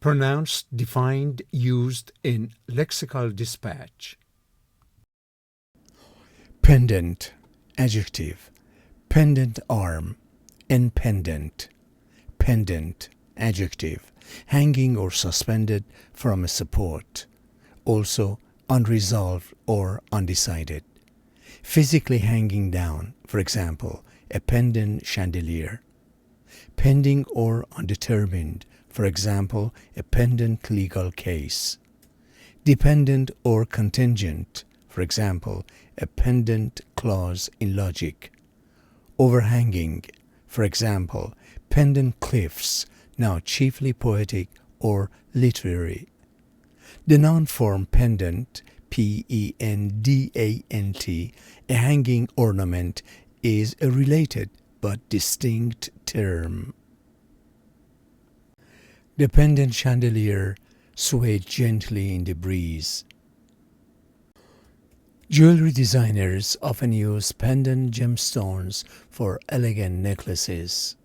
Pronounced, defined, used in lexical dispatch. Pendent, adjective. Pendent arm, pendent. Pendent, adjective. Hanging or suspended from a support. Also unresolved or undecided. Physically hanging down, for example, a pendant chandelier. Pending or undetermined, for example, a pendent legal case. Dependent or contingent, for example, a pendant clause in logic. Overhanging, for example, pendant cliffs, now chiefly poetic or literary. The noun form pendant, P-E-N-D-A-N-T, a hanging ornament, is a related but distinct term. The pendant chandelier swayed gently in the breeze. Jewelry designers often use pendant gemstones for elegant necklaces.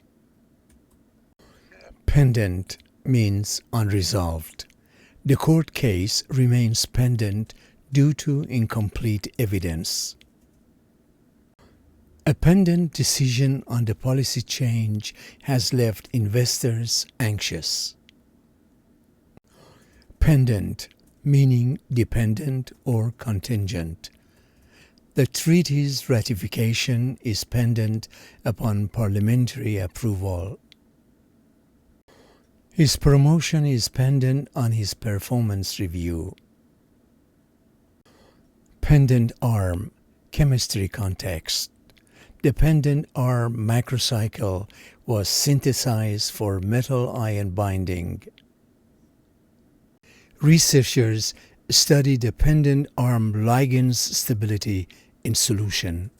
Pendent means unresolved. The court case remains pendent due to incomplete evidence. A pendent decision on the policy change has left investors anxious. Pendent, meaning dependent or contingent. The treaty's ratification is pendent upon parliamentary approval. His promotion is pendent on his performance review. Pendent arm, chemistry context. The pendent arm macrocycle was synthesized for metal ion binding. Researchers study the pendant arm ligand's stability in solution.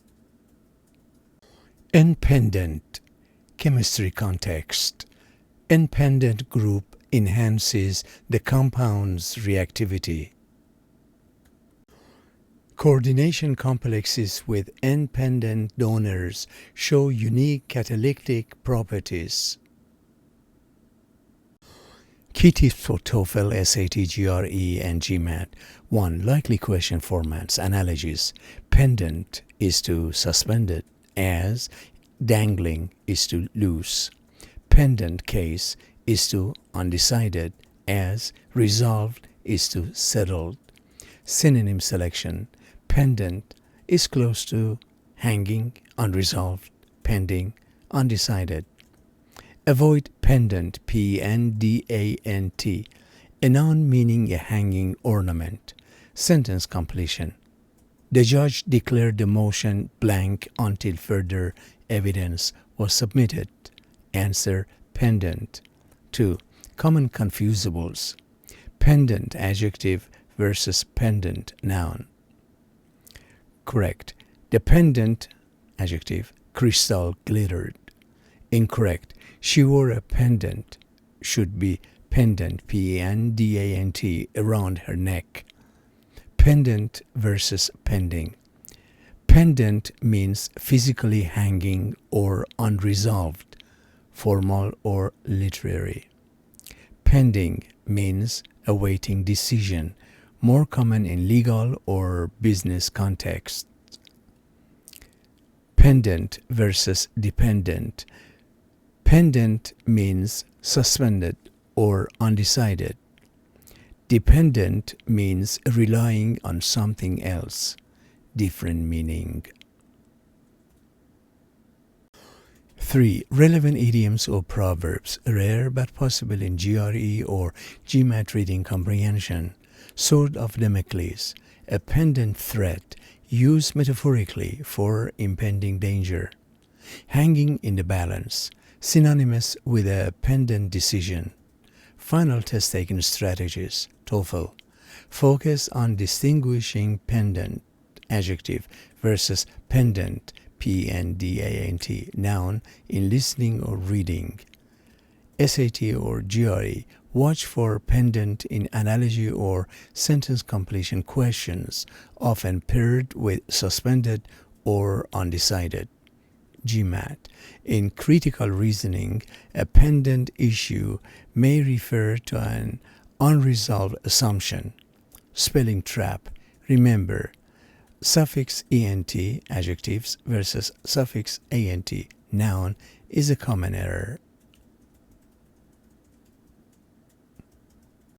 Pendent, chemistry context. Pendent group enhances the compound's reactivity. Coordination complexes with pendent donors show unique catalytic properties. Key tips for TOEFL, SAT, GRE, and GMAT. 1. Likely question formats. Analogies. Pendant is to suspended, as dangling is to loose. Pendant case is to undecided, as resolved is to settled. Synonym selection. Pendant is close to hanging, unresolved, pending, undecided. Avoid pendant, P-N-D-A-N-T, a noun meaning a hanging ornament. Sentence completion. The judge declared the motion blank until further evidence was submitted. Answer, pendant. 2. Common confusables. Pendant adjective versus pendant noun. Correct. The pendant adjective, crystal glittered. Incorrect. She wore a pendant, should be pendant, P-E-N-D-A-N-T, around her neck. Pendant versus pending. Pendant means physically hanging or unresolved, formal or literary. Pending means awaiting decision, more common in legal or business contexts. Pendant versus dependent. Pendant means suspended or undecided. Dependent means relying on something else. Different meaning. 3. Relevant idioms or proverbs, rare but possible in GRE or GMAT reading comprehension. Sword of Damocles, a pendant threat used metaphorically for impending danger. Hanging in the balance, synonymous with a pendant decision. Final test taking strategies, TOEFL. Focus on distinguishing pendant, adjective, versus pendant, P-N-D-A-N-T, noun, in listening or reading. SAT or GRE, watch for pendant in analogy or sentence completion questions, often paired with suspended or undecided. GMAT. In critical reasoning, a pendant issue may refer to an unresolved assumption. Spelling trap. Remember, suffix ent, adjectives, versus suffix ant, noun, is a common error.